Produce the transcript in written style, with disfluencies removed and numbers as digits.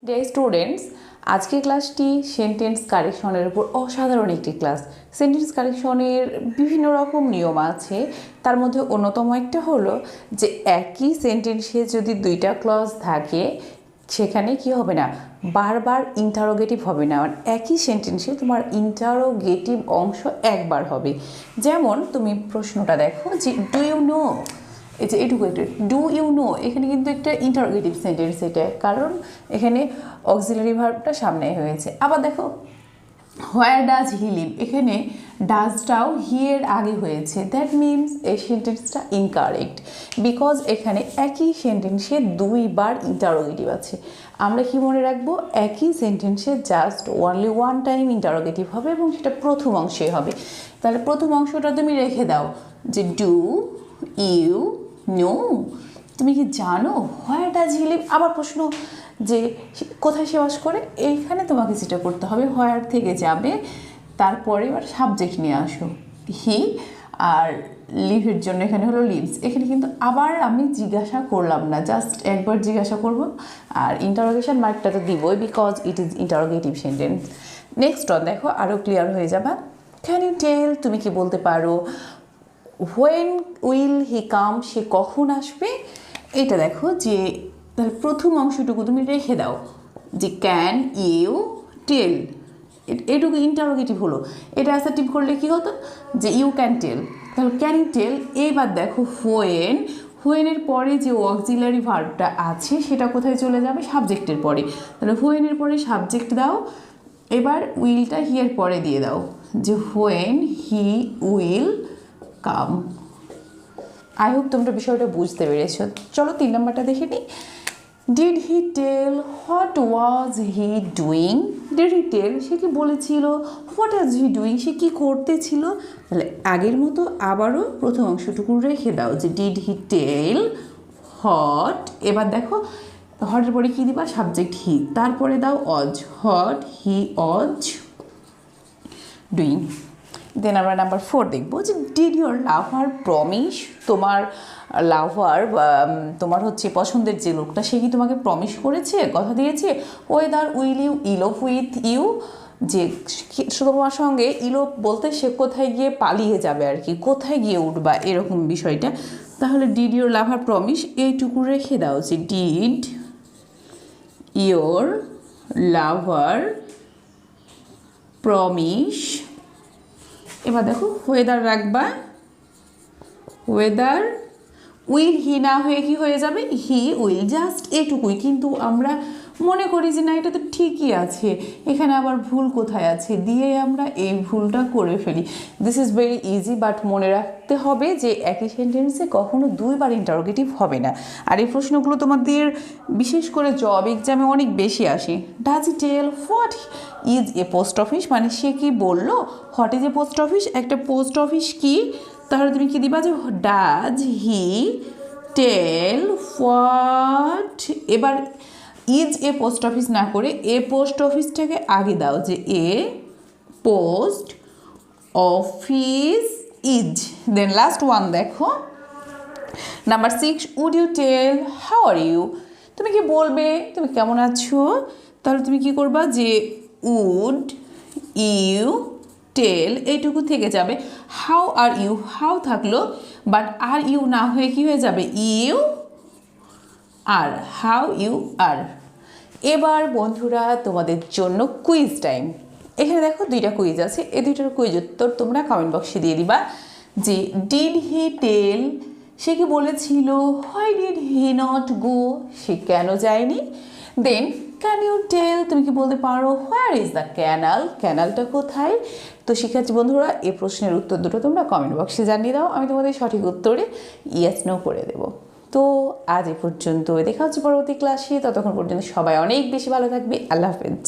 Dear students, আজকের ক্লাসটি sentence কারেকশনের উপর অসাধারণ একটি ক্লাস। সেন্টেন্স কারেকশনের বিভিন্ন রকম নিয়ম আছে, তার মধ্যে অন্যতম একটা হলো যে একই সেন্টেন্সে যদি দুইটা ক্লজ থাকে সেখানে কি হবে না, বারবার ইন্টারোগেটিভ হবে না। একই সেন্টেন্সে তোমার ইন্টারোগেটিভ অংশ একবার হবে। যেমন তুমি প্রশ্নটা দেখো যে ডু ইউ নো, এই যে এটুকু একটা ডু ইউ নো, এখানে কিন্তু একটা ইন্টারোগেটিভ সেন্টেন্স, এটা কারণ এখানে অক্সিলারি ভার্বটা সামনে হয়েছে। আবার দেখো হোয়ার ডাজ হি লিভ, এখানে ডাজটাও হি এর আগে হয়েছে, দ্যাট মিনস এই সেন্টেন্সটা ইনকারেক্ট, বিকজ এখানে একই সেন্টেন্সে দুইবার ইন্টারোগেটিভ আছে। আমরা কি মনে রাখবো, একই সেন্টেন্সে just only one time interrogative হবে এবং সেটা প্রথম অংশে হবে। তাহলে প্রথম অংশটা তুমি রেখে দাও যে ডু ইউ নো, তুমি কি জানো হোয়ার ডাজ হি লিভ। আবার প্রশ্ন যে কোথায় সে বাস করে, এইখানে তোমাকে যেটা করতে হবে হোয়ার থেকে যাবে, তারপরে এবার সাবজেক্ট নিয়ে আসো হি, আর লিভের জন্য এখানে হলো লিভস। এখানে কিন্তু আবার আমি জিজ্ঞাসা করলাম না, জাস্ট একবার জিজ্ঞাসা করব, আর ইন্টারোগেশন মার্কটা তো দিবই because it is interrogative sentence. Next দেখো আরও ক্লিয়ার হয়ে যাবে। ক্যান ইউ টেল, তুমি কি বলতে পারো হোয়েন উইল হি কাম, সে কখন আসবে। এটা দেখো যে তাহলে প্রথম অংশটুকু তুমি রেখে দাও যে ক্যান ইউ টেল, এটুকু ইন্টারোগেটিভ হলো। এটা অ্যাসার্টিভ করলে কি হতো যে ইউ ক্যান টেল, তাহলে ক্যান ইউ টেল। এইবার দেখো হোয়েন, হোয়েনের পরে যে অক্সিলারি ভার্বটা আছে সেটা কোথায় চলে যাবে, সাবজেক্টের পরে। তাহলে হোয়েনের পরে সাবজেক্ট দাও, এবার উইলটা হি এর পরে দিয়ে দাও যে when he will come. I hope তোমরা বিষয়টা বুঝতে পেরেছ। চলো 3 নম্বরটা দেখে নিই। Did he tell what was he doing, did he tell সে কি বলেছিল, হোয়াট ওয়াজ হি ডুইং সে কি করতেছিল। তাহলে আগের মতো আবারও প্রথম অংশটুকু রেখে দাও যে ডিড হি টেল হোয়াট, এবার দেখো হটের পরে কী দিবা, সাবজেক্ট হি, তারপরে দাও অজ, হোয়াট হি অজ ডুইং। দেন আমরা নাম্বার 4 দেখবো যে ডিড ইউর লাভার প্রমিস, তোমার লাভার তোমার হচ্ছে পছন্দের যে লোকটা সে কি তোমাকে প্রমিস করেছে, কথা দিয়েছে whether will you elope with you, যে তোমার সঙ্গে ইলোপ বলতে সে কোথায় গিয়ে পালিয়ে যাবে আর কি, কোথায় গিয়ে উঠবা এরকম বিষয়টা। তাহলে ডিড ইউর লাভার প্রমিস এইটুকু রেখে দাও যে ডিড ইউর লাভার প্রমিস। এবার দেখো ওয়েদার রাখবা, ওয়েদার উইল হি না হয়ে কি হয়ে যাবে, হি উইল, জাস্ট এটুকুই। কিন্তু আমরা মনে করি যে না এটা তো ঠিকই আছে, এখানে আবার ভুল কোথায় আছে, দিয়ে আমরা এই ভুলটা করে ফেলি। This is very easy, but মনে রাখতে হবে যে একই সেন্টেন্সে কখনো দুইবার ইন্টারোগেটিভ হবে না। আর এই প্রশ্নগুলো তোমাদের বিশেষ করে জব এক্সামে অনেক বেশি আসে। Does he tell what is a post office, মানে সে কি বললো what is a post office, একটা পোস্ট অফিস কি, তাহলে তুমি কি দিবা যে ডাজ হি টেল হোয়াট, এবার ইজ এ পোস্ট অফিস না করে এ পোস্ট অফিসটাকে আগে দাও যে a post office is. Then last one দেখো number 6, would you tell how are you, তুমি কি বলবে তুমি কেমন আছো। তাহলে তুমি কি করবা যে উড ইউ টেল এইটুকু থেকে যাবে, হাউ আর ইউ, হাউ থাকলো বাট আর ইউ না হয়ে কি হয়ে যাবে, you are, how you are. এবার বন্ধুরা তোমাদের জন্য কুইজ টাইম। এখানে দেখো 2টা কুইজ আছে, এই 2টার কুইজ উত্তর তোমরা কমেন্ট বক্সে দিয়ে দিবা। যে ডিড হি টেল, সে কি বলেছিল, why did he not go, সে কেন যায়নি। দেন ক্যান ইউ টেল, তুমি কি বলতে পারো হোয়ার ইজ দ্য ক্যানাল, ক্যানালটা কোথায়। তো শিক্ষার্থী বন্ধুরা এই প্রশ্নের উত্তর দুটো তোমরা কমেন্ট বক্সে জানিয়ে দাও, আমি তোমাদের সঠিক উত্তরে ইয়েস নো করে দেবো। তো আজ এ পর্যন্ত, দেখা হচ্ছে পরবর্তী ক্লাসে, ততক্ষণ পর্যন্ত সবাই অনেক বেশি ভালো থাকবে। আল্লাহ হাফেজ।